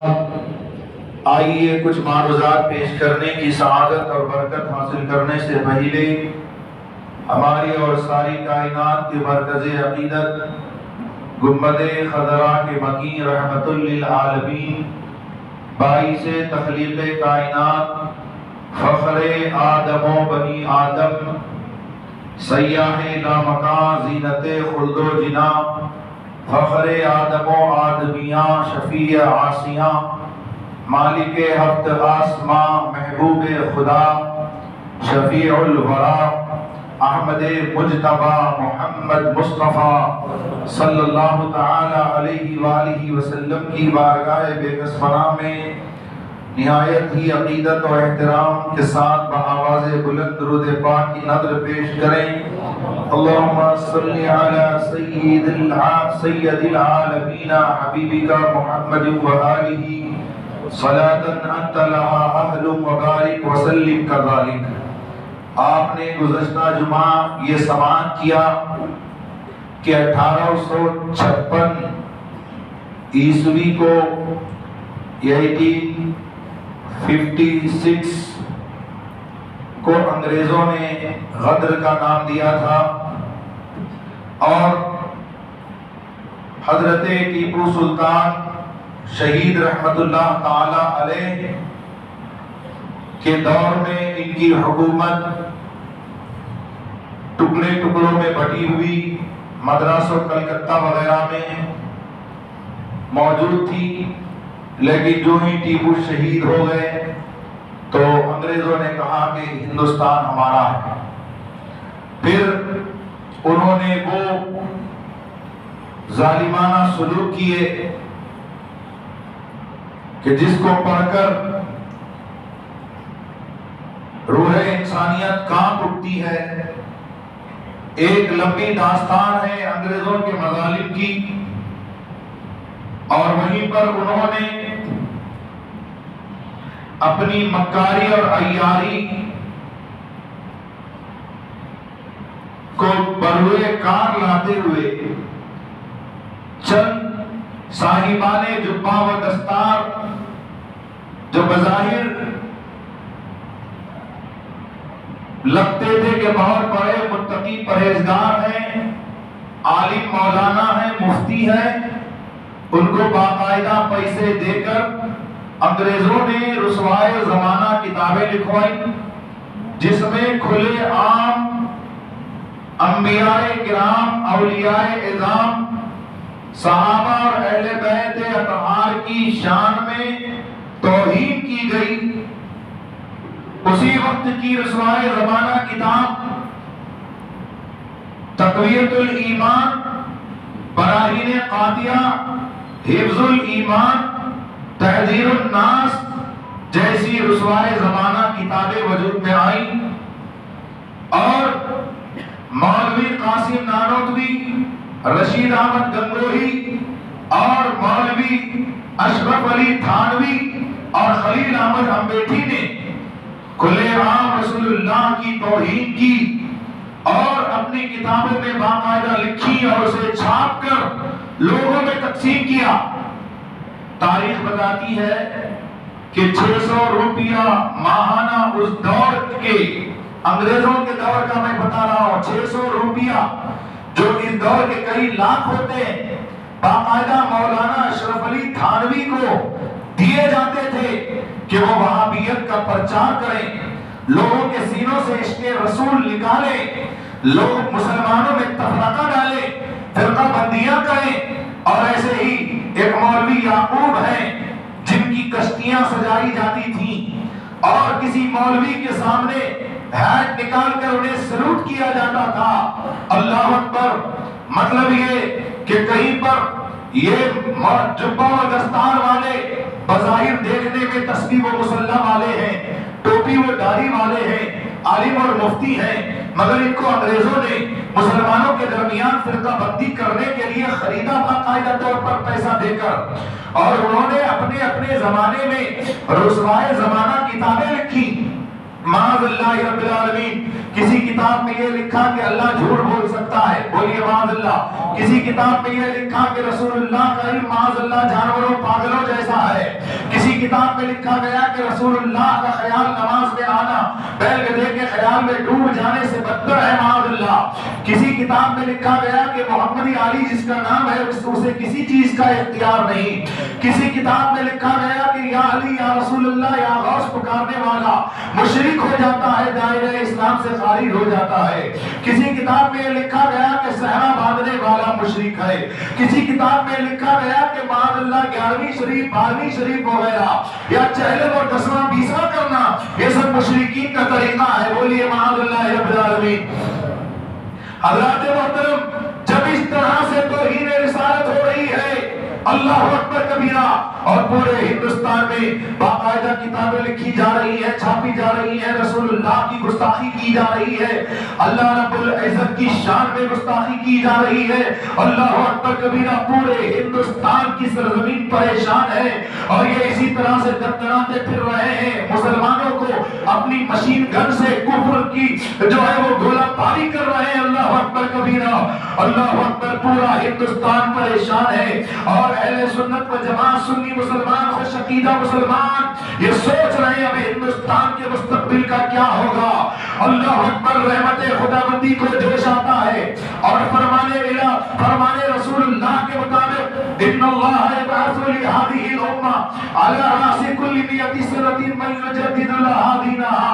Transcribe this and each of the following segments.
آئیے کچھ معروضات پیش کرنے کی سعادت اور برکت حاصل کرنے سے پہلے ہماری اور ساری کائنات کے مرکز عقیدت گنبد خضرا کے مکین رحمت للعالمین باعث تخلیق کائنات فخر آدم و بنی آدم سیاح لامکان زینت خلد و جنا فخر آدم و آدمیاں شفیع عاصیاں مالک ہفت آسماں محبوب خدا شفیع الورا احمد مجتبی محمد مصطفیٰ صلی اللہ تعالی علیہ وآلہ وسلم کی بارگاہ بے کسفنا میں نہایت ہی عقیدت و احترام کے ساتھ بآواز بلند درود پاک کی نذر پیش کریں۔ اللہم صلی علی سید العالمین حبیبک محمد وآلہ صلاة انت لہا اہل وبارک وسلم کذالک۔ آپ نے گزشتہ جمعہ یہ سماعت کیا کہ 1856 عیسوی کو 1856 کو انگریزوں نے غدر کا نام دیا تھا اور حضرت ٹیپو سلطان شہید رحمت اللہ تعالی علیہ کے دور میں ان کی حکومت ٹکڑے ٹکڑوں میں بٹی ہوئی مدراس و کلکتہ وغیرہ میں موجود تھی، لیکن جو ہی ٹیپو شہید ہو گئے تو انگریزوں نے کہا کہ ہندوستان ہمارا ہے۔ پھر انہوں نے وہ ظالمانہ سلوک کیے کہ جس کو پڑھ کر روح انسانیت کانپ اٹھتی ہے۔ ایک لمبی داستان ہے انگریزوں کے مظالم کی، اور وہیں پر انہوں نے اپنی مکاری اور عیاری کو بروئے کار لاتے ہوئے چند صاحبان جبہ و دستار جو بظاہر لگتے تھے کہ بہت بڑے متقی پرہیزگار ہیں، عالم مولانا ہیں، مفتی ہیں، ان کو باقاعدہ پیسے دے کر انگریزوں نے رسوائے زمانہ کتابیں لکھوائی، جس میں کھلے عام انبیاء کرام، اولیاء اعظام، صحابہ اور اہل بیت اطہار کی شان میں توہین کی گئی۔ اسی وقت کی رسوائے زمانہ کتاب تقویت الایمان، براہین قاطعہ، حفظ الایمان، تحذیر الناس جیسی رسوائے زمانہ کتابیں وجود میں آئیں، اور مولوی قاسم نانوتوی، رشید احمد گنگوہی اور مولوی اشرف علی تھانوی اور خلیل احمد امبیٹھی نے کھلے عام رسول اللہ کی توہین کی اور اپنی کتابوں میں باقاعدہ لکھی اور اسے چھاپ کر لوگوں میں تقسیم کیا۔ تاریخ بتاتی ہے کہ 600 روپیہ ماہانہ اس دور کے، انگریزوں کے دور کا میں بتا رہا ہوں، 600 روپیہ جو اس دور کے کئی لاکھ ہوتے ہیں، باقاعدہ مولانا اشرف علی تھانوی کو دیے جاتے تھے کہ وہ وہابیت کا پرچار کریں، لوگوں کے سینوں سے عشق رسول نکالیں، لوگ مسلمانوں میں تفرقہ ڈالیں، فرقہ بندیاں کریں۔ اور ایسے ہی ایک مولوی یعقوب ہیں جن کی کشتیاں سجائی جاتی تھیں اور کسی مولوی کے سامنے ہیٹ نکال کر انہیں سلوٹ کیا جاتا تھا۔ اللہ اکبر! مطلب یہ کہ کہیں پر یہ جبہ و دستار والے بظاہر دیکھنے میں تسبیح و مسلح والے ہیں، ٹوپی و داڑھی والے ہیں، عالم اور مفتی ہیں، مگر ان کو انگریزوں نے مسلمانوں کے درمیان فرقہ بندی کرنے کے لیے خریدا باقاعدہ طور پر پیسہ دے کر، اور انہوں نے اپنے اپنے زمانے میں رسوائے زمانہ کتابیں لکھی۔ معاذ اللہ رب العالمین، کسی کتاب میں یہ لکھا کہ اللہ جھوٹ بول سکتا ہے، بولیے معاذ اللہ۔ کسی کتاب میں یہ لکھا کہ رسول اللہ کا علم معاذ اللہ جانوروں پاگلوں جیسا ہے، کتاب میں لکھا گیا کہ رسول اللہ کا خیال نماز میں آنا بیل گدھے کے خیال میں ڈوب جانے سے بدتر ہے معاذ اللہ۔ کسی کتاب میں لکھا گیا کہ محمد علی جس کا نام ہے اسے کسی چیز کا اختیار نہیں۔ کسی کتاب میں لکھا گیا کہ یا علی یا رسول اللہ یا غوث پکارنے والا مشرک ہو جاتا ہے، دائرہ اسلام سے خارج ہو جاتا ہے۔ کسی کتاب میں لکھا گیا کہ صحرا باندھنے والا مشرک ہے۔ کسی کتاب میں لکھا گیا کہ معاذ اللہ 11ویں شریف 12ویں شریف وغیرہ یا چہلم اور 10واں 20واں کرنا یہ سب مشرکین کا طریقہ ہے۔ بولیے معاذ اللہ رب العالمین۔ حضرات محترم، جب اس طرح سے توہین رسالت ہو رہی ہے، اللہ اکبر کبیرہ، اور پورے ہندوستان میں باقاعدہ کتابیں لکھی جا رہی ہیں، چھاپی جا رہی ہیں، رسول اللہ کی گستاخی کی جا رہی ہے، اللہ رب العزت کی شان میں گستاخی کی جا رہی ہے، اللہ اکبر کبیرہ، پورے ہندوستان کی سرزمین پریشان ہے، اور یہ اسی طرح سے دردناتے پھر رہے ہیں، مسلمانوں کو اپنی مشین گن سے کفر کی جو ہے وہ گولہ باری کر رہے ہیں، اللہ اکبر کبیرہ، اللہ اکبر، پورا ہندوستان پریشان ہے، اور اہل سنت و جماعت سنی مسلمان خوش عقیدہ مسلمان یہ سوچ رہے ہیں اب ہندوستان کے مستقبل کا کیا ہوگا۔ اللہ اکبر، رحمت خداوندی کو جوش آتا ہے، اور فرمانے رسول اللہ کے مطابق ان اللہ یبعث لهذه الامه على راس كل 100 سنه من يجدد لها دينها،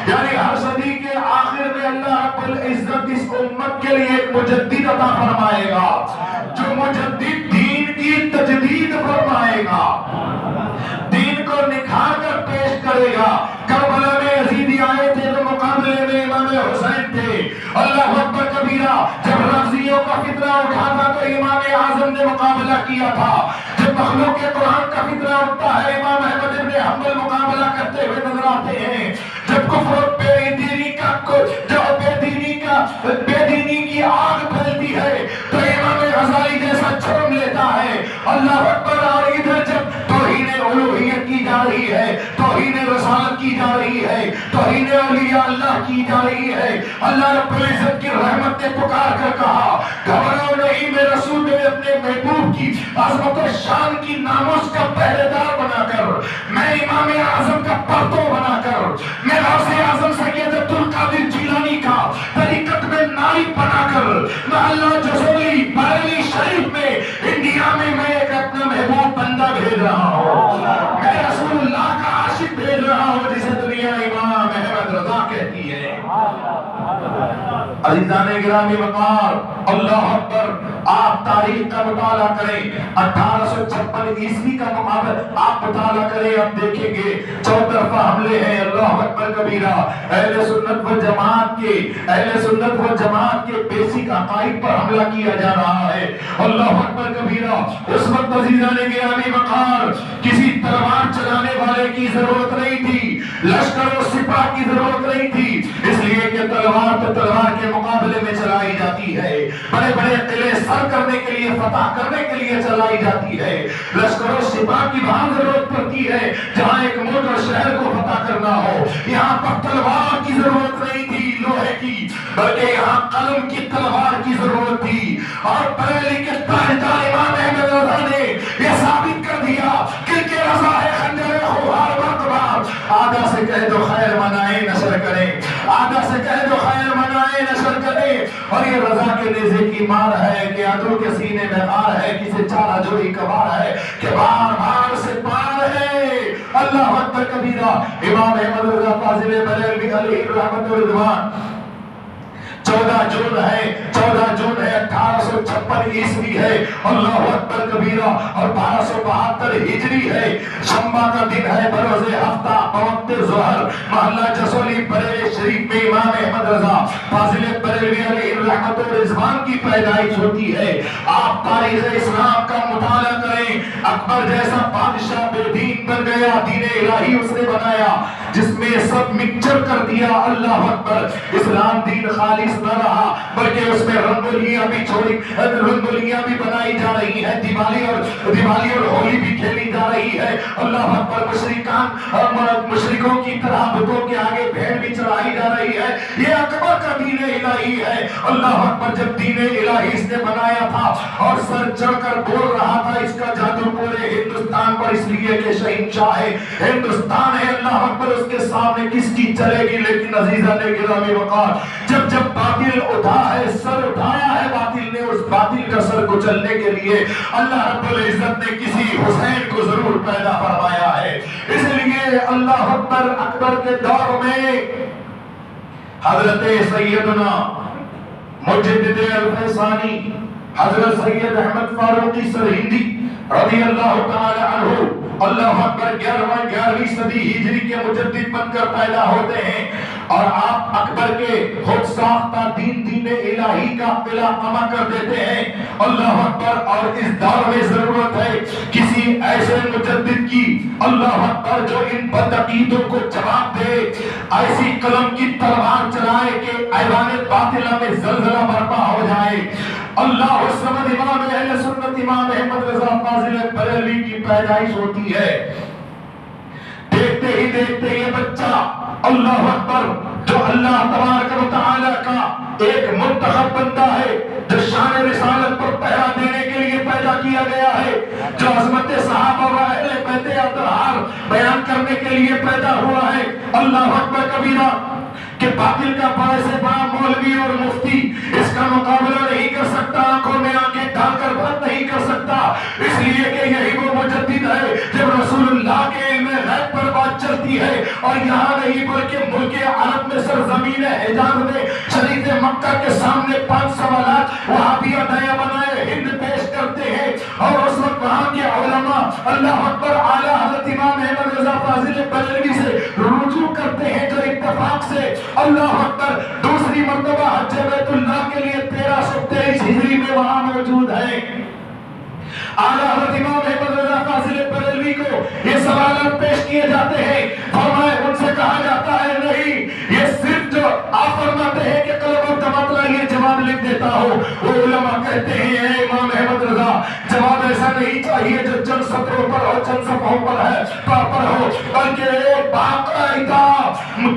یعنی ہر صدی کے آخر میں اللہ رب العزت اس امت کے لیے ایک مجدد عطا فرمائے گا، جو مجدد دین کی تجدید فرمائے گا، دین کو نکھار کر پیش کرے گا۔ کربلا میں یزیدی آئے تھے تو مقابلے میں امام حسین تھے، اللہ اکبر کبیرہ، جب رافضیوں کا فتنہ اٹھا تھا تو امام اعظم نے مقابلہ کیا تھا، جب مخلوق قرآن کا فتنہ اٹھتا ہے امام احمد بن حنبل مقابلہ کرتے ہوئے نظر آتے ہیں، جب کفر بے دینی کی آگ پھیلتی ہے تو امام غزالی جیسا جرم لیتا ہے، اللہ اکبر، اور ادھر جب توہین الوہیت کی جا رہی ہے، توہین رسالت کی جا رہی ہے، توہین اولیاء اللہ کی جا رہی ہے، اللہ رب العزت کی رحمت نے پکار کر کہا گھبراؤ نہیں، میں رسول نے اپنے محبوب کی عظمت و شان کی ناموس کا پہرے دار بنا کر، میں امام اعظم کا پرتو بنا کر، میں غوث اعظم سید عبدالقادر جیلانی کا طریقت میں نائب بنا کر، محلہ جسولی بریلی شریف میں انڈیا میں میں ایک اپنا محبوب بندہ بھیج رہا ہوں، میں رسول اللہ کا عاشق بھیج رہا ہوں جسے دنیا امام احمد رضا کہتی ہے۔ عزیزان گرامی وقار، اللہ اکبر، آپ تاریخ کا مطالعہ کریں، 1856 عیسوی کا مقابلہ آپ مطالعہ کریں، آپ دیکھیں گے چوطرفہ حملے ہیں، اللہ اکبر کبیرہ، اہل سنت و جماعت کے بیسک عقائد پر حملہ کیا جا رہا ہے، اللہ اکبر کبیرہ۔ اس وقت عزیزان گرامی وقار کسی تلوار چلانے والے کی ضرورت نہیں تھی، لشکر و سپاہ کی ضرورت نہیں تھی، اس لیے کہ تلوار تو تلوار کے مقابلے میں چلائی جاتی ہے، بڑے بڑے قلعے سر کرنے کے لیے، فتح کرنے کے لیے چلائی جاتی ہے، لشکر و سپاہ کی وہاں ضرورت پڑتی ہے جہاں ایک ملک اور شہر کو فتح کرنا ہو، یہاں پر تلوار کی ضرورت نہیں تھی لوہے کی، بلکہ یہاں قلم کی تلوار کی ضرورت تھی، اور بریلی کے تاجدار امام احمد رضا نے یہ ثابت کر دیا کہ رضا ہے خنجر خوار مرتبہ، آدھا سے کہہ دو خیر منائے نشر کریں، آدھا سے کہہ دو خیر منائے نشر کریں، اور یہ رضا کے نیزے کی مار ہے کہ عدو کے سینے میں غار ہے، کسے چارہ جوئی کبار ہے کہ بار بار سے پار ہے، اللہ اکبر کبیرہ۔ امام احمد رضا فاضل بریلوی علیہ رحمت و رضوان 14 جون ہے 1856 عیسوی ہے، اللہ اکبر کبیرہ، اور 1272 ہجری ہے، شنبہ کا دن ہے، بروز ہفتہ، بوقت ظہر، محلہ جسولی بریلی شریف میں امام احمد رضا فاضل بریلوی علیہ رحمت و رضوان کی پیدائش ہوتی ہے۔ آپ تاریخ اسلام کا مطالعہ کریں، اکبر جیسا بادشاہ بے دین بن گیا، دین الہی اس نے بنایا جس میں سب مکسچر کر دیا، اللہ اکبر، اسلام دین خالص نہ رہا بلکہ اس میں رنگولیاں بھی چھوڑی، رنگولیاں بھی بنائی جا رہی ہیں، دیوالی اور ہولی بھی کھیلی جا رہی ہے، اللہ اکبر، مشرق کا مشرکوں کی طرح بتوں کے آگے بھیڑ بھی چڑھائی جا رہی ہے. یہ اکبر کا دین الہی ہے. اللہ اکبر. جب دین الہی اس نے بنایا تھا اور سر چڑھ کر بول رہا تھا اس کا جادو پورے ہندوستان پر اس لیے کہ شہنشاہ ہے ہندوستان ہے. اللہ اکبر. اس کے سامنے کس کی چلے گی؟ لیکن عزیزہ نے گرامی وقار جب باطل اٹھا ہے سر اٹھایا ہے باطل نے اس باطل کا سر کچلنے کے لیے اللہ رب العزت نے کسی حسین کو ضرور پیدا فرمایا ہے. اس لیے اللہ اکبر اکبر کے دور میں حضرت سیدنا مجدد الفیصانی حضرت سید احمد فاروقی سرہندی رضی اللہ تعالی عنہ اللہ اکبر 11ویں صدی ہجری کے مجدد بن کر پیدا ہوتے ہیں اور آپ اکبر کے خود ساختہ دین الہی کا قلعہ قمع کر دیتے ہیں. اللہ اکبر. اور اس دور میں ضرورت ہے کسی ایسے مجدد کی اللہ اکبر جو ان بدعقیدوں کو جواب دے, ایسی قلم کی تلوار چلائے کہ ایوان باطلہ میں زلزلہ برپا ہو جائے. اللہ الصمد امام اہل سنت امام احمد رضا فاضل بریلوی کی پیدائش ہوتی ہے. دیکھتے ہی دیکھتے یہ بچہ اللہ اکبر جو اللہ تبارک و تعالی کا ایک منتخب بندہ ہے, جو شان رسالت پر پہرا دینے کے لیے پیدا کیا گیا ہے, جو عظمت صحابہ و اہل بیت اطہار بیان کرنے کے لیے پیدا ہوا ہے. اللہ اکبر کبیرہ کہ باطل کا بڑے سے بڑا مولوی اور مفتی اس کا مقابلہ نہیں کر سکتا, آنکھوں میں آنکھیں ڈال کر بات نہیں کر سکتا. اس لیے کہ یہی وہ مجدد ہے جب رسول اللہ کے علم غیب پر بات چلتی ہے اور یہاں نہیں بلکہ ملک عرب میں سرزمین حجاز میں شریف مکہ کے سامنے 5 سوالات وہابی نیا بنائے ہند پیش کرتے ہیں. اور اس وقت وہاں کے علماء اللہ اکبر اعلیٰ حضرت امام احمد رضا فاضل بریلوی سے رجوع کرتے ہیں جو اتفاق سے اللہ اکبر دوسری مرتبہ حج بیت اللہ کے لیے 1323 ہجری میں وہاں موجود ہے. اعلیٰ حضرت امام احمد رضا فاضل بریلوی کو یہ سوالات پیش کیے جاتے ہیں. فرمائے ان سے کہا جاتا ہے نہیں, یہ صرف جو آپ فرماتے ہیں کہ قلم و تماطلہ یہ جواب لکھ دیتا ہو. وہ علماء کہتے ہیں اے امام احمد رضا جواب ایسا نہیں چاہیے جو چند سطروں پر ہو چند صفحوں پر ہے پر ہو, بلکہ ایک باقاعدہ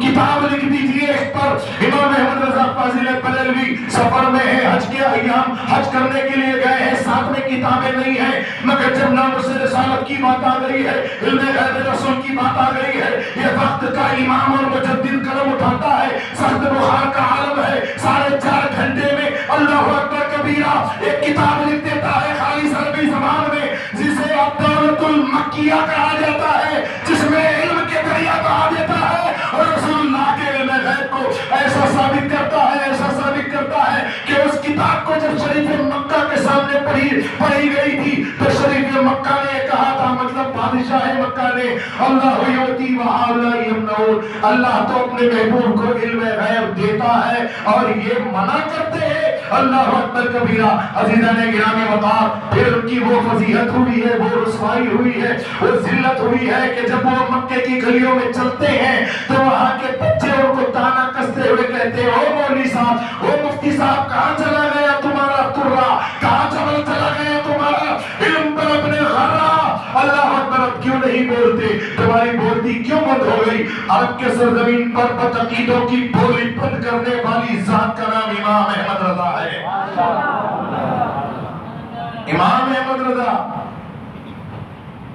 کتاب لکھ دیجیے اس پر. امام احمد رضا فاضل بریلوی سفر میں ہے, حج کے ایام حج کرنے کے لیے گئے ہیں, ساتھ میں کتابیں نہیں ہیں, مگر جب نام سے رسالت کی بات آ گئی ہے, علم غیب رسول کی بات آ گئی ہے, یہ وقت کا امام اور مجدد قلم اٹھاتا ہے. سخت بخار کا عالم ہے, 4.5 گھنٹے میں اللہ اکبر کبیرہ ایک کتاب لکھ دیتا ہے خالی عربی زبان میں جسے الدولۃ المکیہ کہا جاتا ہے, جس میں علم کے دریا کہا دیتا ہے. اور رسول اللہ کے علم غیب کو ایسا ثابت کرتا ہے کہ اس کتاب کو جب شریف مکہ کے سامنے پڑھی گئی تھی تو شریف مکہ نے کہا تھا, مطلب بادشاہ مکہ نے, اللہ یعطی وہؤلاء یمنعون, اللہ تو اپنے محبوب کو علم غیب دیتا ہے اور یہ منع کرتے ہیں. اللہ اکبر کبیرہ. عزیزان گرامی وقار پھر ان کی وہ فضیحت ہوئی ہے, وہ رسوائی ہوئی ہے, وہ ذلت ہوئی ہے کہ جب وہ مکے کی گلیوں میں چلتے ہیں تو وہاں کے بچے ان کو تانا کستے ہوئے کہتے ہیں, او مولوی صاحب, او مفتی صاحب, کہاں چلا گیا تمہارا ترا, کہاں چلا گیا تمہارا علم پر اپنے غرہ. اللہ اکبر. اب کیوں نہیں بولتے, تمہاری بولتی کیوں بند ہو گئی؟ عرب کے سرزمین پر بدعقیدوں کی بولی بند کرنے والی ذات کا نام امام احمد رضا ہے. امام احمد رضا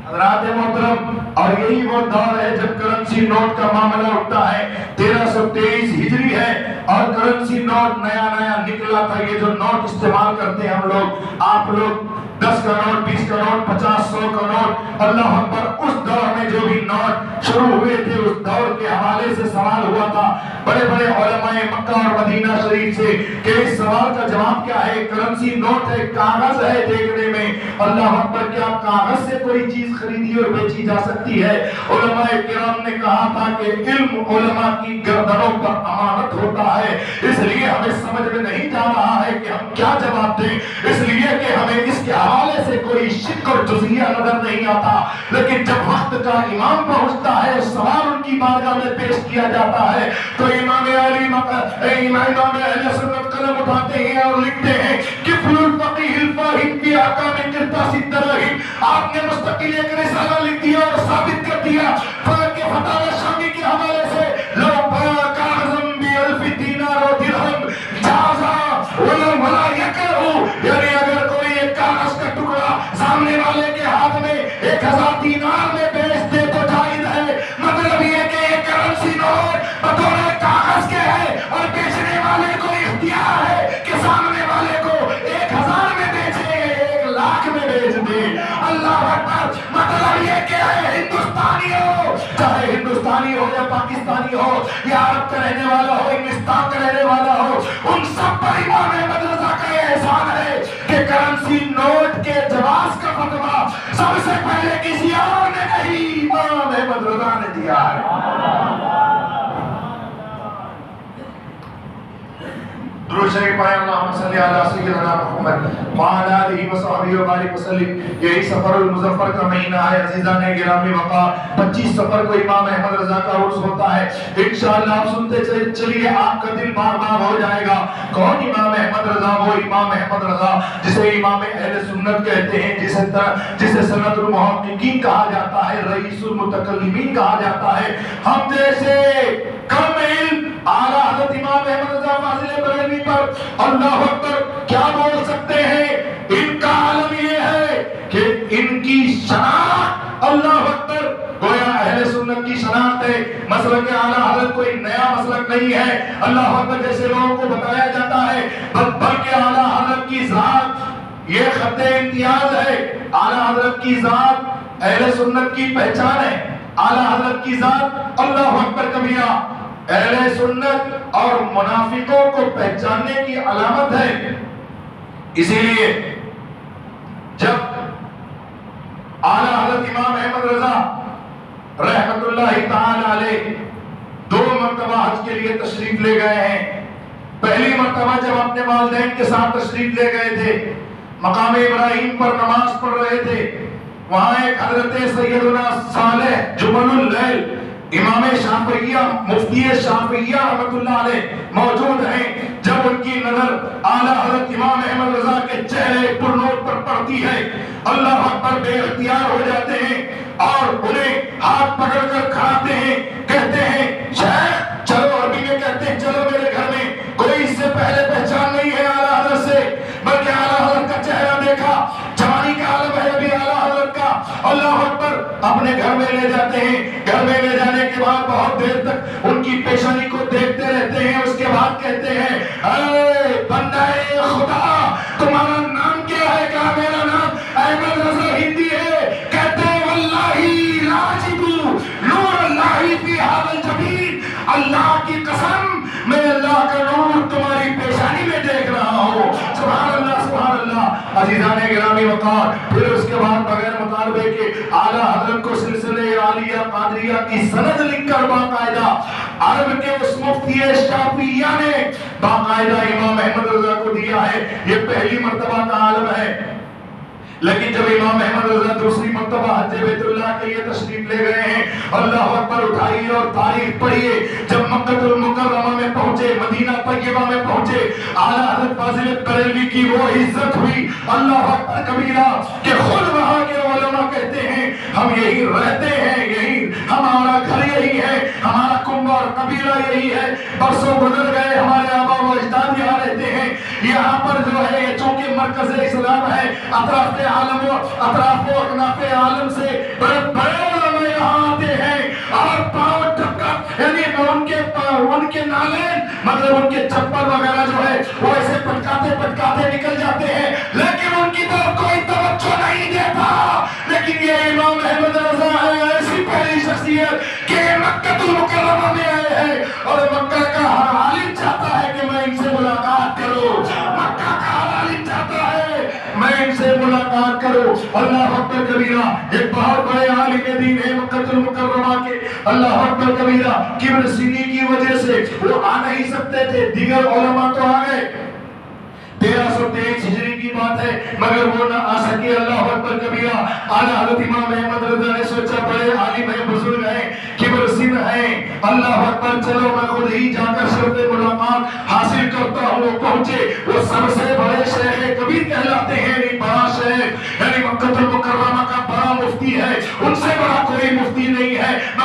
حضرات محترم. اور یہی وہ دور ہے جب کرنسی نوٹ کا معاملہ اٹھتا ہے. 1323 ہجری ہے اور کرنسی نوٹ نیا نکلا تھا. یہ جو نوٹ استعمال کرتے ہیں ہم لوگ, آپ لوگ 10 کا نوٹ, 20 کا نوٹ, 50, 100 کا نوٹ, اللہ اکبر. اس دور میں جو بھی نوٹ شروع ہوئے تھے اس دور کے حوالے سے سوال ہوا تھا بڑے بڑے علماء مکہ اور مدینہ شریف سے کہ اس سوال کا جواب کیا ہے. کرنسی نوٹ ہے, کاغذ ہے دیکھنے میں, اللہ اکبر, کیا کاغذ سے کوئی چیز خریدی اور بیچی جا سکتی ہے؟ علماء کرام نے کہا تھا کہ علم علماء کی گردنوں پر امانت ہوتا ہے, اس لیے ہمیں سمجھ میں نہیں جا رہا ہے کہ ہم کیا جواب دیں, اس لیے کہ ہمیں اس کے حوالے سے کوئی شک اور جزیہ نظر نہیں آتا. لیکن جب وقت کا امام پہنچتا ہے, سوال ان کی بارگاہ میں پیش کیا جاتا ہے تو امام اہل سنت قلم اٹھاتے ہیں اور لکھتے ہیں کہ فلول فقیہ الفاہم فی احکام قرطاس الدراہم. آپ نے مستقل ایک رسالہ لکھ دیا اور ثابت کر دیا دیا فلک کے فتاوی شامی کے حوالے سے لو کاظم بی دینار و درہم جازا ولا یکرہو، یعنی اگر کوئی ایک کاغذ کا ٹکڑا سامنے والے کے ہاتھ میں 1000 دینار میں بیچ دے تو جائز ہے۔ مطلب یہ کہ یہ کرنسی نوٹ بطور کاغذ کے ہے اور بیچنے والے کو اختیار ہے کہ سامنے والے کو 1000 میں بیچے 1,00,000 میں بیچ دے۔ اللہ اکبر۔ مطلب یہ کہ ہندوستانی ہو، چاہے ہندوستانی ہو یا پاکستانی ہو یا عرب کا رہنے والا ہو، انگلستان کا رہنے والا ہو، ان سب پر امام احمد رضا کا یہ احسان ہے کہ کرنسی نوٹ کے جواز کا فتویٰ سب سے پہلے کسی اور نے نہیں، امام احمد رضا نے دیا ہے۔ درود شریف پڑھیں، اللہم صلی علی سیدنا محمد وعلی آلہ وصحبہ وبارک وسلم۔ یہی سفر المظفر کا مہینہ ہے عزیزان گرامی وقار، 25 سفر کو امام احمد رضا کا عرس ہوتا ہے۔ انشاءاللہ آپ سنتے چلیے، آپ کا دل بار بار ہو جائے گا۔ کون امام احمد رضا؟ وہ امام احمد رضا جسے امام اہل سنت کہتے ہیں، جسے سند المحققین کہا جاتا ہے، رئیس المتکلمین کہا جاتا ہے۔ ہم جیسے کم علم اعلیٰ حضرت امام احمد رضا فاضل بریلوی پر اللہ اکبر کیا بول سکتے ہیں؟ ان کا عالم یہ ہے کہ ان کی شناخت اللہ اکبر گویا اہل سنت کی شناخت ہے۔ مسلک اعلیٰ حضرت کوئی نیا مسلک نہیں ہے، اللہ اکبر جیسے لوگوں کو بتایا جاتا ہے، بلکہ اعلیٰ حضرت کی ذات یہ خط امتیاز ہے۔ اعلیٰ حضرت کی ذات اہل سنت کی پہچان ہے، اعلیٰ حضرت کی ذات اللہ اکبر کبیرہ اہل سنت اور منافقوں کو پہچاننے کی علامت ہے۔ اسی لیے جب اعلیٰ حضرت امام احمد رضا رحمت اللہ تعالی علیہ 2 مرتبہ حج کے لیے تشریف لے گئے ہیں۔ پہلی مرتبہ جب اپنے والدین کے ساتھ تشریف لے گئے تھے، مقام ابراہیم پر نماز پڑھ رہے تھے، وہاں ایک حضرت سیدنا صالح جبل اللیل امام شافعیہ مفتی شافعیہ رحمت اللہ علیہ موجود ہیں۔ جب ان کی نظر اعلیٰ حضرت امام احمد رضا کے چہرے پر نور پر پڑتی ہے، اللہ اکبر بے اختیار ہو جاتے ہیں اور انہیں ہاتھ پکڑ کر کھڑاتے ہیں، کہتے ہیں شیخ چلو، عربی میں کہتے ہیں چلو میرے گھر میں۔ کوئی اس سے پہلے پہچان نہیں ہے اعلیٰ حضرت سے، بلکہ اعلیٰ حضرت کا چہرہ دیکھا، جوانی کا عالم ہے ابھی اعلیٰ حضرت کا، اللہ اکبر اپنے گھر میں لے جاتے ہیں۔ گھر میں لے جانے کے بعد بہت دیر تک ان کی پیشانی کو دیکھتے رہتے ہیں، اس کے بعد کہتے ہیں اے بندہ خدا تمہارا نام کیا ہے؟ کہا میرا نام احمد رضا ہندی ہے۔ کہتے ہیں واللہ راجبو نور اللہ فی ھذا الجبین، اللہ کی قسم میں اللہ کا نور تمہاری پیشانی میں دیکھ رہا ہوں۔ سبحان اللہ سبحان اللہ۔ عزیزان گرامی وقار، پھر اس کے بعد بغیر مطالبے کے اعلیٰ حضرت کو سلسلہ عالیہ قادریہ کی سند لکھ کر باقاعدہ عرب کے اس مفتی شافعیہ نے باقاعدہ امام احمد رضا کو دیا ہے۔ یہ پہلی مرتبہ کا عالم ہے۔ لیکن جب امام احمد رضا دوسری مرتبہ حج بیت اللہ کے لیے تشریف لے گئے ہیں، اللہ اکبر اٹھائیے اور تاریخ پڑھیے۔ جب مکہ المکرمہ میں پہنچے، مدینہ طیبہ میں پہنچے، اعلیٰ حضرت فاضل بریلوی کی وہ عزت ہوئی اللہ اکبر کبیرہ کہ خود وہاں کے علماء کہتے ہیں ہم یہی رہتے ہیں، یہی ہمارا گھر یہی ہے، ہمارا کنبہ اور قبیلہ یہی ہے، برسوں گزر گئے، ہمارے آبا و اجداد یہاں رہتے ہیں۔ یہاں پر جو ہے یہ چونکہ مرکز اسلام ہے، اطراف عالم و اطراف و اکناف عالم سے بڑے بڑے علماء یہاں آتے ہیں اور پاؤں ٹھکا، یعنی ان کے نالین مطلب ان کے چپل وغیرہ جو ہے وہ ایسے پٹکاتے پٹکاتے نکل جاتے ہیں، لیکن ان کی طرف کوئی توجہ نہیں دیتا۔ لیکن یہ امام احمد رضا ہے، ایسی پہلی شخصیت کہ مکہ المکرمہ میں آئے ہیں اور مکہ کا ہر عالم چاہتا ہے کہ میں ان سے ملاقات کروں، مکہ کا ہر عالم چاہتا ہے میں ان سے ملاقات کروں۔ اللہ اکبر کبیرہ، ایک بہت بڑے عالم دین ہے مکہ المکرمہ کے، اللہ اکبر کبیرہ، کبر سینی کی وجہ سے وہ آ نہیں سکتے تھے، دیگر علماء تو آ گئے، 1323 ہجری کی بات ہے، مگر وہ نہ آ سکے۔ اللہ اکبر کبیرہ، اعلیٰ حضرت امام احمد رضا نے سوچا بڑے عالم ہیں، بزرگ ہیں، کبر سن ہیں، اللہ اکبر چلو میں خود ہی جا کر شرط ملاقات حاصل کرتا ہوں۔ وہ پہنچے، وہ سب سے بڑے شیخ کبیر کہلاتے ہیں، یعنی بڑا شیخ، یعنی مکہ المکرمہ کا بڑا مفتی ہے، ان سے بڑا کوئی مفتی نہیں ہے۔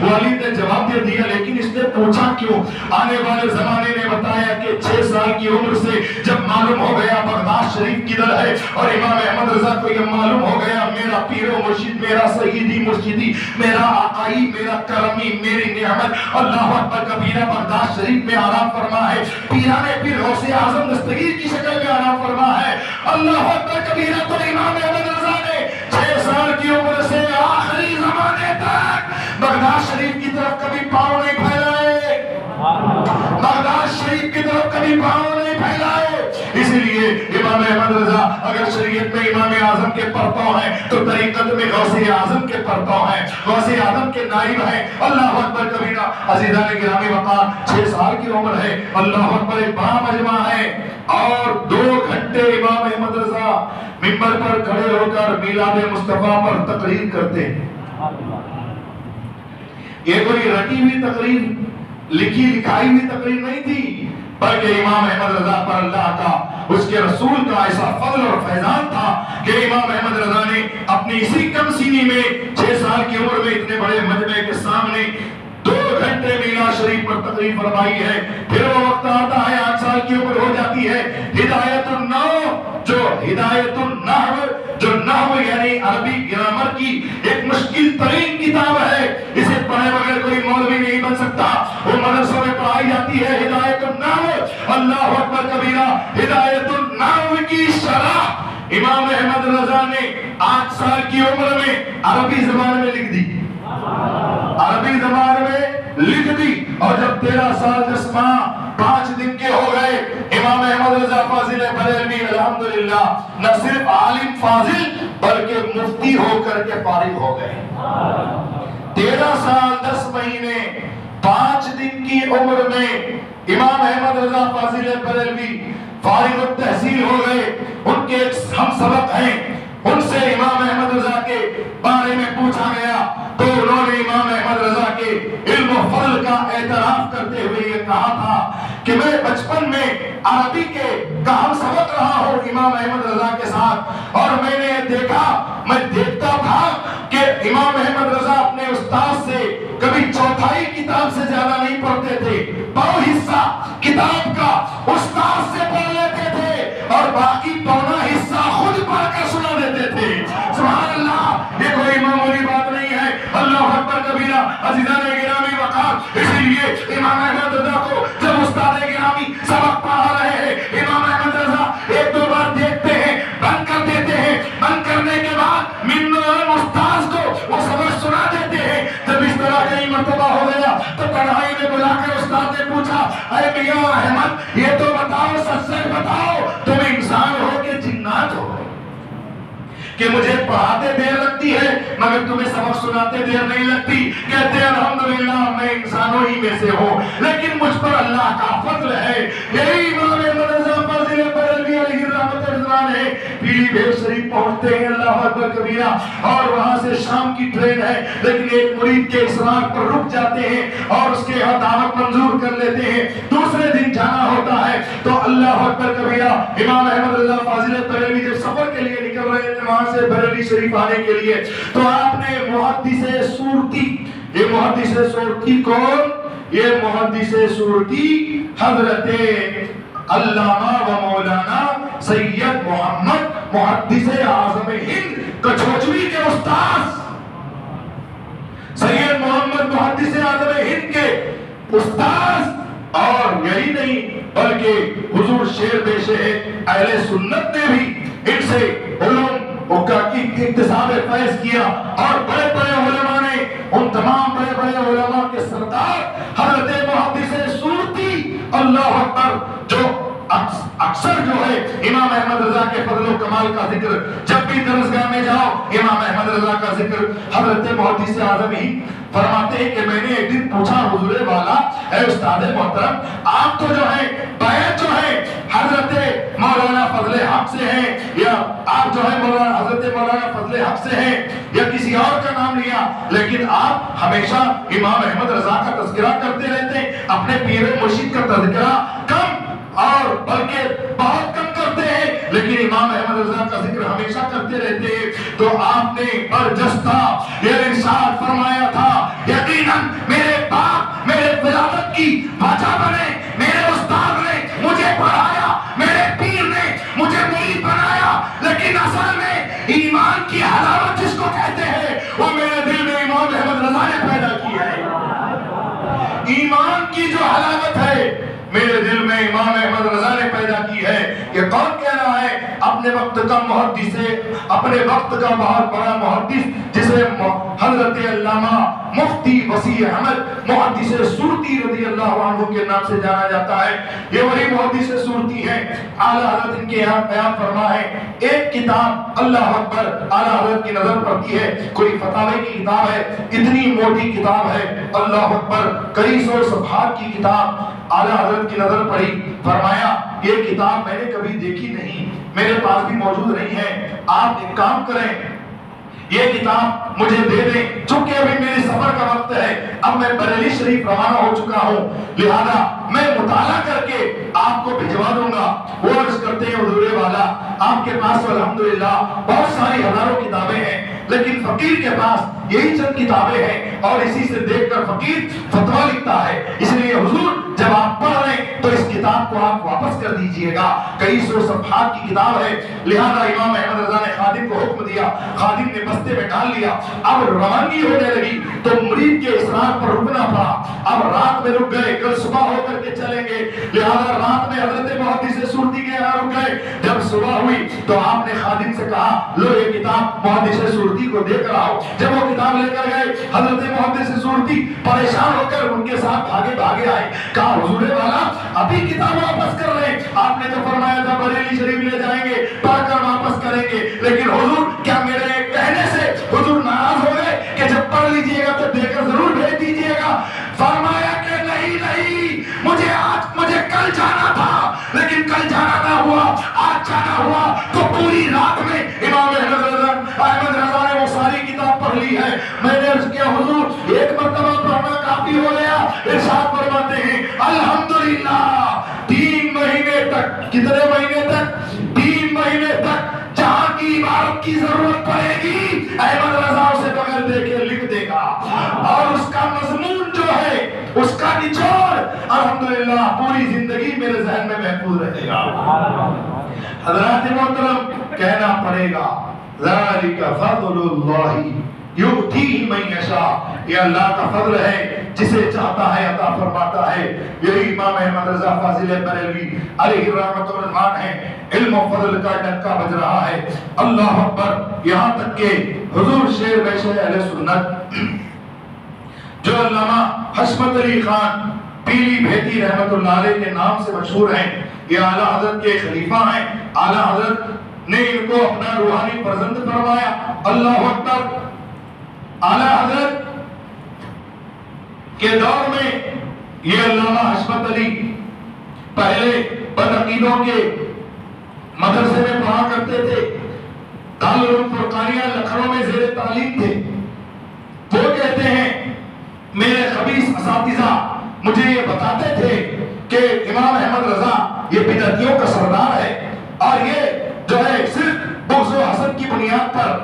والد نے جواب دے دیا، لیکن اس نے پوچھا کیوں؟ آنے والے زمانے نے بتایا کہ 6 سال کی عمر سے جب معلوم ہو گیا بغداد شریف کدھر ہے، اور امام احمد رضا کو یہ معلوم ہو گیا میرا پیر و مرشد، میرا سیدی مرشدی، میرا آقائی، میرا کرمی، میری نعمت اللہ اکبر کبیرہ بغداد شریف میں آرام فرما ہے، پیران پیر غوث اعظم دستگیر کی شکل میں آرام فرما ہے، اللہ اکبر کبیرہ۔ تو امام احمد رضا نے 6 سال کی عمر سے آخری زمانے تک بغداد شریف کی طرف کبھی پاؤں نہیں پھیلائے، بغداد شریف کی طرف کبھی پاؤں نہیں پھیلائے۔ اسی لیے امام احمد رضا اگر شریعت میں امام اعظم کے پرتو ہیں تو طریقت میں غوث اعظم کے پرتو ہیں، غوث اعظم کے نائب ہیں، اللہ اکبر کبیرہ۔ عزیزان گرامی وقار، 6 سال کی عمر ہے، اللہ اکبر، ایک بڑا مجمع ہے، اور 2 گھنٹے امام احمد رضا منبر پر کھڑے ہو کر میلاد مصطفیٰ پر تقریر کرتے ہیں۔ یہ کوئی رٹی ہوئی تقریر، لکھی لکھائی ہوئی تقریر نہیں تھی، بلکہ امام احمد رضا پر اللہ کا، اس کے رسول کا ایسا فضل اور فیضان تھا کہ امام احمد رضا نے اپنی اسی کم سینی میں 6 سال کی عمر میں اتنے بڑے مجمع کے سامنے 2 گھنٹے میلاد شریف پر تقریر فرمائی ہے۔ پھر وہ وقت آتا ہے، 8 سال کی عمر ہو جاتی ہے، ہدایت النحو، جو ہدایت النحو، جو نحو یعنی عربی گرامر کی ایک مشکل ترین کتاب ہے، اسے پڑھے بغیر کوئی مولوی نہیں بن سکتا، وہ مدرسوں میں پڑھائی جاتی ہے۔ ہدایت النحو، اللہ اکبر کبیرہ، ہدایت النحو کی شرح امام احمد رضا نے 8 سال کی عمر میں عربی زبان میں لکھ دی، عربی زبان میں لکھ دی۔ اور جب 13 سال 10 ماہ 5 دن کے ہو گئے، امام احمد رضا فاضل بریلوی الحمدللہ نہ صرف عالم فاضل بلکہ مفتی ہو کر کے فارغ ہو گئے۔ 13 سال 10 مہینے 5 دن کی عمر میں امام احمد رضا فاضل بریلوی فارغ التحصیل ہو گئے۔ ان کے ایک ہم سبق ہیں، ان سے امام احمد رضا کے بارے میں پوچھا گیا تو انہوں نے امام احمد رضا کے علم و فضل کا اعتراف کرتے ہوئے یہ کہا تھا کہ میں بچپن میں عربی کے کا ہم سبق رہا ہوں امام احمد رضا کے ساتھ، اور میں نے دیکھا، میں دیکھتا تھا کہ امام احمد رضا اپنے استاد سے کبھی چوتھائی کتاب سے زیادہ نہیں پڑھتے تھے، پاؤ حصہ کتاب کا استاد سے پڑھ لیتے تھے اور باقی پونا حصہ خود پڑھ کر سنا دیتے تھے۔ سبحان اللہ، یہ کوئی معمولی بات نہیں ہے، اللہ اکبر کبیرہ۔ عزیزان گرامی وقار، اسی لیے امام احمد رضا کو جب استاد گرامی سبق پڑھا رہے ہیں، امام احمد رضا 1-2 بار دیکھتے ہیں، بند کر دیتے ہیں، بند کرنے کے بعد منوان استاذ کو وہ سبق سنا دیتے ہیں۔ جب اس طرح کئی مرتبہ ہو گیا تو تنہائی میں بلا کر استاد نے پوچھا، اے میاں احمد، یہ تو بتاؤ، سچ سچ بتاؤ، تم انسان ہو کہ جنات ہو کہ مجھے پڑھاتے دیر لگتی ہے مگر تمہیں سبق سناتے دیر نہیں لگتی؟ کہتے ہیں الحمدللہ میں انسانوں ہی میں سے ہوں، لیکن مجھ پر اللہ کا فضل ہے۔ یہی امام احمد رضا فاضل بریلوی علیہ رحمت رضوان ہے۔ پیلی بھیت شریف پہنچتے ہیں، اللہ اکبر کبیرہ، اور وہاں سے شام کی ٹرین ہے، لیکن ایک مرید کے اصرار پر رک جاتے ہیں اور اس کے یہاں دعوت منظور کر لیتے ہیں۔ دوسرے دن جانا ہوتا ہے تو اللہ اکبر کبیرہ، امام احمد رضا فاضل بریلوی جب سفر کے لیے نکل رہے ہیں وہاں سے بریلی شریف آنے کے لیے، تو آپ نے محدث سورتی، یہ محدث سورتی کون؟ یہ محدث سورتی حضرت علامہ و مولانا سید محمد محدث اعظم ہند کچھوچوی کے استاذ، سید محمد محدث اعظم ہند کے استاذ، اور یہی نہیں بلکہ حضور شیر بیشے اہل سنت نے بھی ان سے علوم کی اکتساب فیض کیا، اور بڑے بڑے علماء نے، ان تمام بڑے بڑے علماء کے سردار حضرت محدث سورتی، اللہ اکبر، جو اکثر جو ہے امام احمد رضا کے فضل و کمال کا ذکر، جب بھی درسگاہ میں جاؤ امام احمد رضا کا ذکر حضرت محدث اعظم ہی فرماتے ہیں کہ میں نے ایک دن پوچھا حضور والا، اے استاد محترم، آپ تو جو ہے بیعت جو ہے حضرت مولانا فضل حق سے ہیں، یا آپ جو ہے حضرت مولانا فضل حق سے ہیں یا کسی اور کا نام لیا، لیکن آپ ہمیشہ امام احمد رضا کا تذکرہ کرتے رہتے ہیں، اپنے پیر و مرشد کا تذکرہ کم اور بلکہ بہت کم کرتے ہیں، لیکن امام احمد رضا کا ذکر ہمیشہ کرتے رہتے ہیں۔ تو آپ نے برجستہ یہ ارشاد فرمایا تھا یقیناً میرے باپ میرے ولادت کی وجہ بنے، میرے استاد نے مجھے پڑھایا، میرے پیر نے مجھے مرید بنایا، لیکن اصل میں ایمان کی حلاوت جس کو کہتے ہیں وہ میرے دل میں امام احمد رضا نے پیدا کی ہے۔ ایمان کی جو حلاوت ہے میرے دل میں امام احمد رضا نے پیدا کی ہے۔ یہ کون کہہ رہا ہے؟ اپنے وقت کا محدث، اپنے وقت کا بہت بڑا محدث جسے حضرت علامہ مفتی وسیع احمد محدث سورتی رضی اللہ عنہ کے نام سے جانا جاتا ہے۔ یہ وہی محدث سورتی ہیں۔ اعلیٰ حضرت ان کے یہاں بیان فرما ہے ایک کتاب اللہ اکبر اعلیٰ حضرت کی نظر پڑتی ہے، کوئی فتاوی کی کتاب ہے، اتنی موٹی کتاب ہے، اللہ اکبر کئی سو صفحات کی کتاب اعلیٰ حضرت کی نظر پڑی، فرمایا یہ کتاب میں نے کبھی دیکھی نہیں، میرے پاس بھی موجود نہیں ہے، آپ ایک کام کریں یہ کتاب مجھے دے دیں، چونکہ ابھی میرے سفر کا وقت ہے، اب میں بریلی شریف روانہ ہو چکا ہوں، لہذا میں مطالعہ کر کے آپ کو بھجوا دوں گا۔ وہ عرض کرتے ہیں حضور والا آپ کے پاس تو الحمدللہ بہت ساری ہزاروں کتابیں ہیں، لیکن فقیر کے پاس یہی چند کتابیں ہیں اور اسی سے دیکھ کر فقیر فتویٰ لکھتا ہے، اس لیے حضور جب آپ پڑھ رہے ہیں تو اس کتاب کو آپ واپس کر دیجئے گا، کئی سو صفحات کی کتاب ہے۔ لہذا امام احمد رضا نے خادم کو حکم دیا، خادم نے بستے میں ڈال لیا، اب روانگی ہونے لگی تو مرید کے اصرار پر رکنا پڑا، اب رات میں رک گئے، کل صبح ہو کر کے چلیں گے، لہذا رات میں حضرت محدث سورتی کے یہاں رک گئے، جب صبح ہوئی تو آپ نے خادم سے کہا لو یہ کتاب محدث سورتی کو دے کر آؤ، جب وہ کتاب لے کر گئے حضرت محدث سورتی پریشان ہو کر ان کے ساتھ بھاگے آئے، کہا حضور والا ابھی کتاب واپس کر رہے ہیں، آپ نے تو فرمایا تھا بریلی شریف لے جائیں گے پڑھ کر واپس کریں گے، لیکن حضور کیا میرے کہنے سے حضور ناراض ہو گئے کہ جب پڑھ لیجئے گا تو دے کر ضرور بھیج دیجئے گا؟ فرمایا کہ نہیں مجھے کل جانا تھا، لیکن کل جانا نہ ہوا، آج جانا ہوا، تو پوری رات میں امام احمد رضا نے وہ ساری کتاب پڑھ لی ہے۔ میں نے عرض کیا حضور ایک مرتبہ پڑھنا کافی ہو گیا؟ ارشاد فرماتے ہیں الحمدللہ 3 مہینے تک، کتنے مہینے تک؟ 3 مہینے تک جہاں کی عبارت کی ضرورت پڑے گی احمد رضا اسے بغیر دیکھے لکھ دے گا، اور اس کا مضمون جو ہے اس کا نچوڑ الحمدللہ پوری زندگی میرے ذہن میں محفوظ رہے گا۔ حضرات محترم کہنا پڑے گا ذالک فضل اللہ یؤتیہ من یشاء، یہ اللہ کا فضل ہے جسے چاہتا ہے عطا فرماتا ہے۔ یہی امام احمد رضا فاضل بریلوی علیہ رحمۃ الرحمان ہے، علم و فضل کا ڈنکا بج رہا ہے، اللہ اکبر، یہاں تک کہ حضور شیر بیشہ اہل سنت جو علامہ حشمت علی خان پیلی بھیتی رحمت اللہ علیہ کے نام سے مشہور ہیں، یہ اعلیٰ حضرت کے خلیفہ ہیں، اعلیٰ حضرت نے ان کو اپنا روحانی فرزند فرمایا، اللہ اکبر۔ اعلیٰ حضرت کے دور میں یہ علامہ حشمت علی پہلے بدعقیدوں کے مدرسے میں پڑھا کرتے تھے، دارالعلوم فرقانیہ لکھنؤ میں زیر تعلیم تھے۔ وہ کہتے ہیں میرے خبیث اساتذہ مجھے یہ بتاتے تھے کہ امام احمد رضا یہ بدعتیوں کا سردار ہے، اور یہ جو ہے صرف بغض و حسد کی بنیاد پر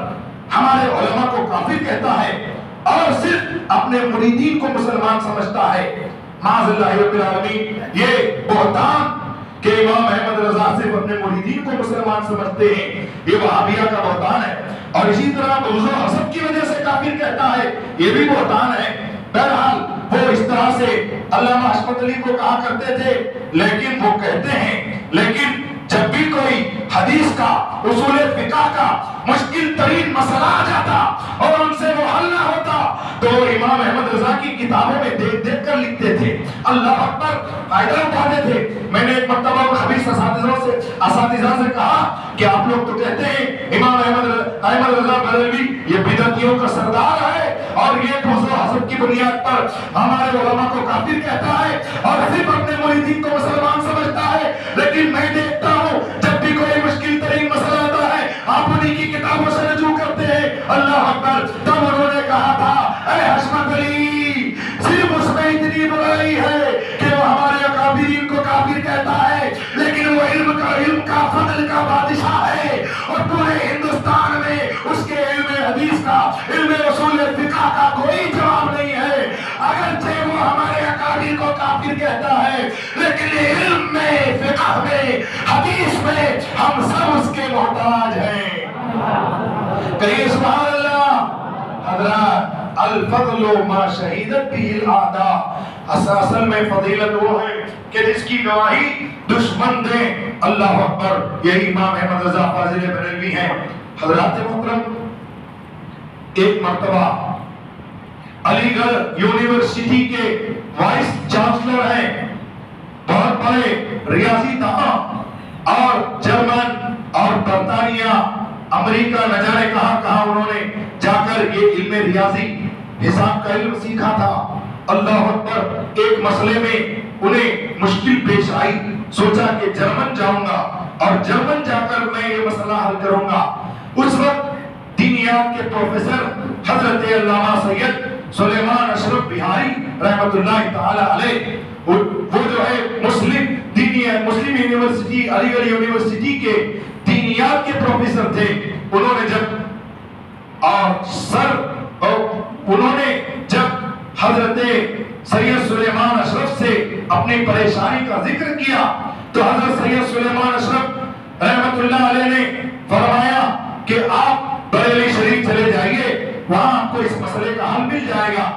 ہمارے علماء کو کافر کہتا ہے اور صرف اپنے مریدین کو مسلمان سمجھتا ہے۔ معاذ اللہ رب العالمین، یہ بہتان کہ امام احمد رضا صرف اپنے مریدین کو مسلمان سمجھتے ہیں، یہ وہابیہ کا بہتان ہے، اور اسی طرح بغض و حسد کی وجہ سے کافر کہتا ہے، یہ بھی بہتان ہے۔ بہرحال وہ اس طرح سے علامہ حشمت علی کو کہا کرتے تھے، لیکن وہ کہتے ہیں لیکن جب بھی کوئی حدیث کا اصول فقہ کا مشکل ترین مسئلہ آ جاتا اور ان سے وہ حل نہ ہوتا تو امام احمد رضا کی کتابوں میں دیکھ دیکھ کر لکھتے تھے، اللہ اکبر، فائدہ اٹھاتے تھے۔ میں نے ایک مرتبہ خبیث اساتذہ سے کہا کہ آپ لوگ تو کہتے ہیں امام احمد رضا بریلوی یہ بدعتیوں کا سردار ہے اور یہ بغض و حسد کی بنیاد پر ہمارے علماء کو کافر کہتا ہے اور صرف اپنے مریدین کو مسلمان سمجھتا ہے، لیکن میں دیکھتا ہوں جب بھی کوئی مشکل ترین مسئلہ آتا ہے آپ انہی کی کتابوں سے رجوع کرتے ہیں، اللہ اکبر۔ تب انہوں نے کہا تھا اے حشمت علی صرف اس میں اتنی برائی ہے کہ وہ ہمارے اکابرین کو کافر کہتا ہے، لیکن وہ علم کا فضل کا بادشاہ ہے اور پورے ہندوستان میں اس کے کا، علم اصول فقہ کا کوئی جواب نہیں ہے، اگرچہ وہ ہمارے اکابر کو کافر کہتا ہے، لیکن علم میں، فقہ میں، حدیث میں ہم سب اس کے محتاج ہیں۔ کہیں سبحان اللہ۔ حضرات، الفضل ما شہیدت به الاعداء، اصل میں فضیلت وہ ہے کہ جس کی گواہی دشمن دیں۔ اللہ اکبر، یہی امام احمد رضا فاضل بریلوی ہیں۔ حضرات محترم، ایک مرتبہ علی گڑھ یونیورسٹی کے وائس چانسلر ہیں، بہت بڑے ریاضی داں، اور جرمن اور برطانیہ، امریکہ نہ جانے کہاں کہاں انہوں نے جا کر یہ علم ریاضی، حساب کا علم سیکھا تھا۔ اللہ اکبر، ایک مسئلے میں انہیں مشکل پیش آئی، سوچا کہ جرمن جاؤں گا اور جرمن جا کر میں یہ مسئلہ حل کروں گا۔ اس وقت دینیات کے پروفیسر حضرت علامہ سید سلیمان اشرف بہاری رحمت اللہ تعالی علیہ، وہ جو ہے مسلم یونیورسٹی، علی گڑھ یونیورسٹی کے دینیات کے پروفیسر تھے، انہوں نے جب حضرت سید سلیمان اشرف سے اپنی پریشانی کا ذکر کیا تو حضرت سید سلیمان اشرف رحمت اللہ علیہ نے فرمایا کہ آپ بریلی شریف چلے جائیے، وہاں آپ کو اس مسئلے کا حل مل جائے گا۔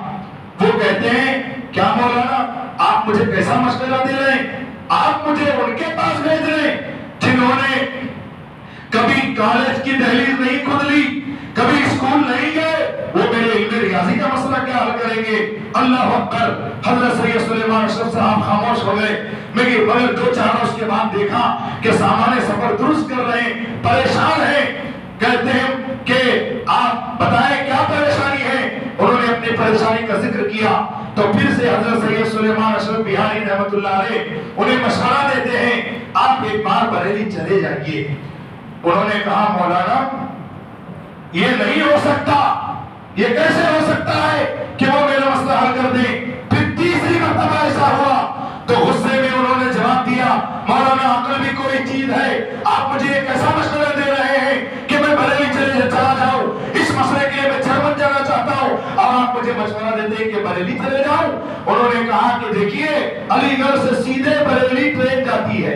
وہ کہتے ہیں، کیا مولانا آپ مجھے کیسا مشورہ دے رہے ہیں؟ آپ مجھے ان کے پاس بھیج رہے ہیں جنہوں نے کبھی کالج کی دہلیز نہیں کھود لی، کبھی اسکول نہیں گئے، وہ میرے علم ریاضی کا مسئلہ کیا حل کریں گے؟ اللہ اکبر۔ حضرت سید سلیمان اشرف صاحب خاموش ہو گئے، مگر دو چار روز کے بعد دیکھا کہ سامان سفر درست کر رہے ہیں، پریشان ہیں۔ کہتے ہیں کہ آپ بتائیں کیا پریشانی ہے؟ انہوں نے اپنی پریشانی کا ذکر کیا تو پھر سے حضرت سید سلیمان اشرف بہاری رحمت اللہ علیہ انہیں مشورہ دیتے ہیں، آپ ایک بار بریلی چلے جائیے۔ انہوں نے کہا، مولانا یہ نہیں ہو سکتا، یہ کیسے ہو سکتا ہے کہ وہ میرا مسئلہ حل کر دیں؟ پھر تیسری مرتبہ ایسا ہوا تو غصے میں انہوں نے جواب دیا، مولانا عقل بھی کوئی چیز ہے، آپ مجھے ایک ایسا مشورہ دے رہے ہیں کہ میں بریلی چلا جاؤں، اس مسئلے کے لیے میں جرمن جانا چاہتا ہوں، اب آپ مجھے مشورہ دیتے ہیں کہ بریلی چلے جاؤں؟ انہوں نے کہا کہ دیکھیے، علی گڑھ سے سیدھے بریلی ٹرین جاتی ہے،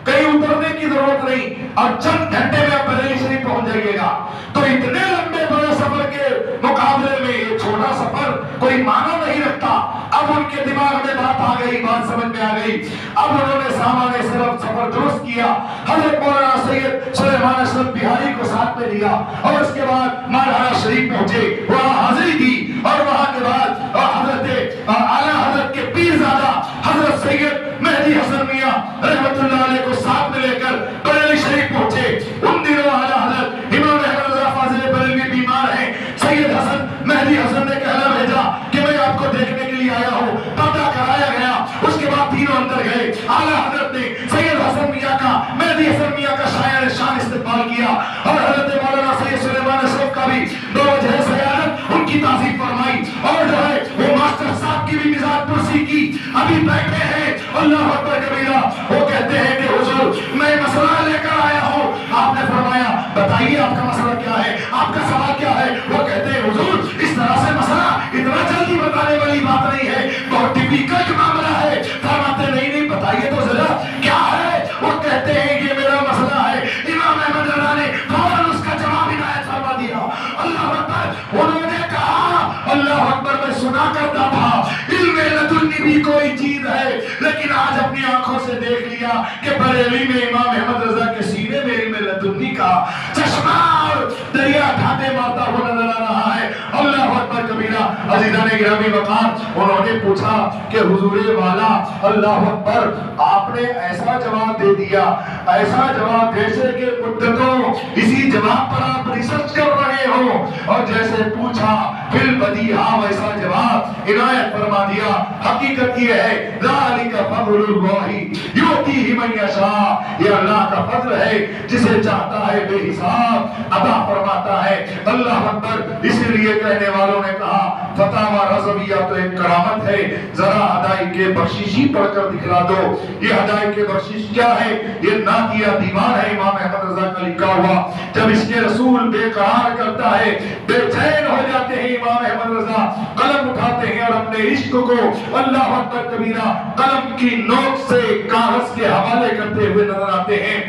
کہیں اترنے کی ضرورت نہیں، اور چند گھنٹے میں آپ بریلی شریف پہنچ جائیے گا۔ تو اتنے لمبے بڑے سفر کے مقابلے میں یہ چھوٹا سفر کوئی معنی نہیں رکھتا۔ اب ان کے دماغ میں بات آ گئی، بات سمجھ میں آ گئی۔ اب انہوں نے سامان سفر درست کیا، حضرت مولانا سید سلیمان اشرف بہاری کو ساتھ میں لیا، اور اس کے بعد مارہانہ شریف پہنچے، وہاں حاضری دی، اور وہاں کے بعد حضرت اعلیٰ حضرت کے پیرزادہ حضرت سید مہدی حسن میاں رحمت اللہ علیہ کو ساتھ میں لے کر بریلی شریف پہنچے۔ ان دنوں اعلیٰ حضرت امام احمد رضا فاضل بریلوی بیمار ہیں، سید حسن مہدی حسن نے کہنا بھیجا کہ میں آپ کو دیکھنے کے لیے آیا ہوں، پردہ کرایا گیا، اس کے بعد تینوں اندر گئے۔ اعلیٰ حضرت نے سید حسن میاں کا، مہدی حسن میاں کا شاعر شان استقبال کیا، اور حضرت مولانا سید سلیمان اشرف کا بھی بوجہ سیادت ان کی تعظیم فرمائی، اور جو ہے وہ ماسٹر صاحب کی بھی مزاج پرسی کی، ابھی بیٹھے ہیں، اللہ اکبر کبیرہ۔ وہ کہتے ہیں کہ حضور میں مسئلہ لے کر آیا ہوں۔ آپ نے فرمایا، بتائیے آپ کا مسئلہ کیا ہے، آپ کا سوال کیا ہے؟ وہ کہتے ہیں، حضور اس طرح سے مسئلہ اتنا جلدی بتانے والی بات نہیں ہے، بہت ٹپیکل معاملہ ہے۔ فرماتے نہیں بتائیے تو ذرا کیا ہے؟ وہ کہتے ہیں یہ میرا مسئلہ ہے۔ امام احمد رضا نے فوراً اس کا جواب عنایت فرما دیا۔ اللہ اکبر۔ انہوں نے کہا، اللہ اکبر، میں سنا کرتا تھا علم لدنی بھی کوئی چیز ہے، لیکن آج اپنی آنکھوں سے دیکھ لیا کہ بریلی میں امام احمد رضا کے سینے میں علم لدنی کا چشمہ اور دریا ڈھانٹے مارتا ہوا نظر آ رہا ہے۔ اللہ اکبر کبیرہ۔ عزیزان گرامی وقار، انہوں نے پوچھا کہ حضور والا، اللہ اکبر، آپ نے ایسا جواب دے دیا، ایسا جواب جیسے کہ مدتوں اسی جواب پر آپ ریسرچ کر رہے ہو، اور جیسے پوچھا پھر بدیہا ویسا جواب عنایت فرما دیا۔ حقیقت یہ ہے، ذالک فضل اللہ یؤتیہ من یشاء، یہ اللہ کا فضل ہے، جسے چاہتا ہے بے حساب عطا فرماتا ہے۔ اللہ اکبر۔ اسی لیے کہنے والوں نے کہا فتاوی رضویہ تو ایک کرامت علامت ہے، ذرا ہدایت کے بخششی پڑھ کر دکھلا دو۔ یہ ہدایت کے بخشش کیا ہے؟ یہ نعتیہ دیوان ہے امام احمد رضا کا لکھا ہوا۔ جب اس کے رسول بے قرار کرتا ہے، بے چین ہو جاتے ہیں امام احمد رضا، قلم اٹھاتے ہیں اور اپنے عشق کو اللہ اکبر کبیرہ قلم کی نوک سے کاغذ کے حوالے کرتے ہوئے نظر آتے ہیں۔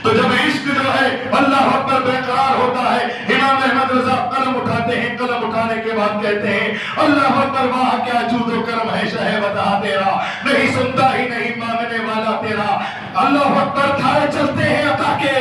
تو جب عشق جو ہے اللہ اکبر بے قرار ہوتا ہے، امام احمد رضا قلم اٹھاتے ہیں، قلم اٹھانے کے بعد کہتے ہیں اللہ اکبر واہ کیا جود و کرم ہے شہ بتا تیرا، نہیں سنتا ہی نہیں مانگنے والا تیرا، اللہ اکبر تھارے چلتے ہیں عطا کے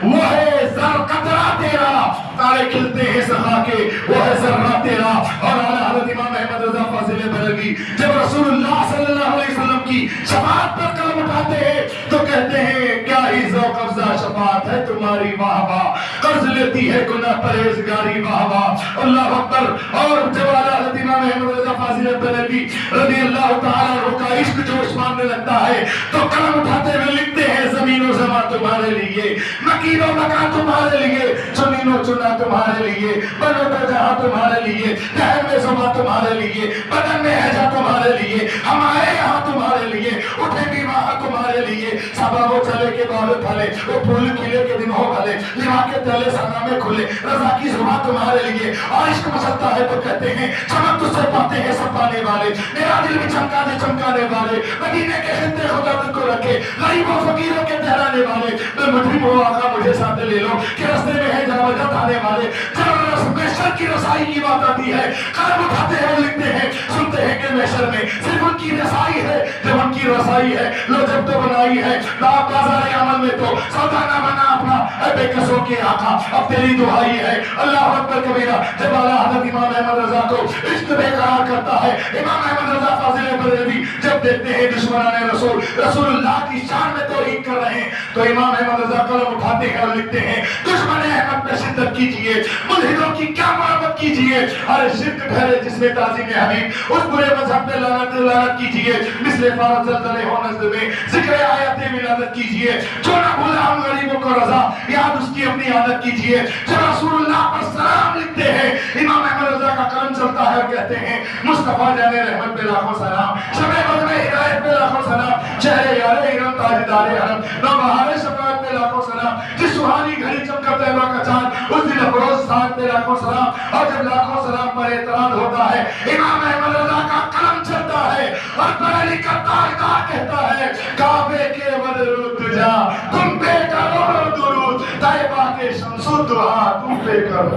وہ ہے زر قطرہ تیرا، تارے کھلتے ہیں سخا کے وہ ہے ذرہ تیرا۔ اور اعلیٰ حضرت امام احمد رضا فاضل بریلوی جب رسول اللہ صلی اللہ علیہ وسلم کی شفاعت پر قلم اٹھاتے ہیں تو کہتے ہیں کیا ہی ذوق افزا شفاعت ہے تمہاری واہ واہ، قرض لیتی ہے گناہ پرہیزگاری واہ واہ، اللہ اکبر۔ اور جب اعلیٰ حضرت امام احمد رضا فاضل بریلوی رضی اللہ تعالیٰ عنہ کا عشق جوش ماننے لگتا ہے تو قلم اٹھاتے ہوئے لکھتے ہیں زمین و زمان تمہارے لیے، مکین و مکان تمہارے لیے، چنین و چنا تمہارے لیے، بنو تو جہاں تمہارے لیے، ذہن میں زبان تمہارے لیے، بدن میں ہجا تمہارے لیے، ہمارے یہاں تمہارے لیے، اٹھے بھی وہاں تمہارے لیے، صبا وہ چلے کے بال پھلے، وہ پھول کھلے کے دن ہو بھلے، لوا کے تلے سنا میں کھلے، رضا کی زبان تمہارے لیے۔ اور عشق مسلتا ہے تو کہتے ہیں چمک تجھ سے پاتے ہیں سب پانے والے، میرا دل بھی چمکا دے چمکانے والے، مدینے کے خطے خدا تجھ کو رکھے، غریب و فقیروں کے ٹہرانے والے، میں مجرم ہوں آقا مجھے ساتھ لے لو کہ رستے میں ہے جا وجہ آنے والے۔ جب محشر کی رسائی کی بات آتی ہے قلم اٹھاتے ہیں اور لکھتے ہیں، سنتے ہیں کہ محشر میں صرف ان کی رسائی ہے، جب ان کی رسائی ہے لو جب تو بنائی ہے لاپ بازار عمل میں تو سودا نہ بنا اپنا اے بے کسوں کے آقا اب تیری دعائی ہے، اللہ اکبر کبیرہ۔ جب اعلیٰ حضرت امام احمد رضا کو عشق بے قرار کرتا ہے، امام احمد رضا فاضل بریلوی جب دیکھتے ہیں دشمنان رسول اللہ کی شان میں توہین کر رہے ہیں تو امام احمد رضا قلم اٹھاتے ہیں اور لکھتے ہیں دشمن احمد پہ شدت کیجئے، ملحدوں کی کیا محبت کیجئے، ہر شرک ٹھہرے جس میں تعظیم حبیب، اس برے مذہب پہ لعنت کیجئے، مثل فارغ زلزلے ہو نزد میں ذکر آیات ولادت کیجئے، جو نہ بھولا ہم غریبوں کو رضا یاد اس کی اپنی عادت کیجئے۔ جب رسول اللہ پر سلام لکھتے ہیں امام احمد رضا کا قلم چلتا ہے اور کہتے ہیں مصطفیٰ جانے رحمت پہ لاکھوں سلام، شب بدر ہدایت پہ لاکھوں سلام، چہرے یار ارم تاجدار حرم، نوبہار شفاعت پہ لاکھوں سلام، جس سہانی گھڑی چمکا طیبہ کا چاند اس دن افروز ساتھ پہ لاکھوں سلام۔ اور جب لاکھوں سلام پر اعتراض ہوتا ہے امام احمد رضا کا قلم چلتا ہے اور بریلی کا تاجدار کہتا ہے کعبے کے بدر جا تم پہ کرو درود، طیبہ کے شمس دعا تم پہ کرو۔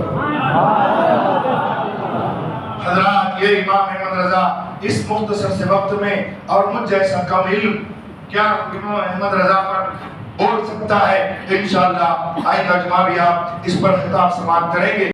حضرات یہ امام احمد رضا اس مختصر سے وقت میں اور مجھ جیسا کم علم کیا امام احمد رضا پر بول سکتا ہے؟ انشاءاللہ آئندہ جمعہ بھی آپ اس پر خطاب سماعت کریں گے۔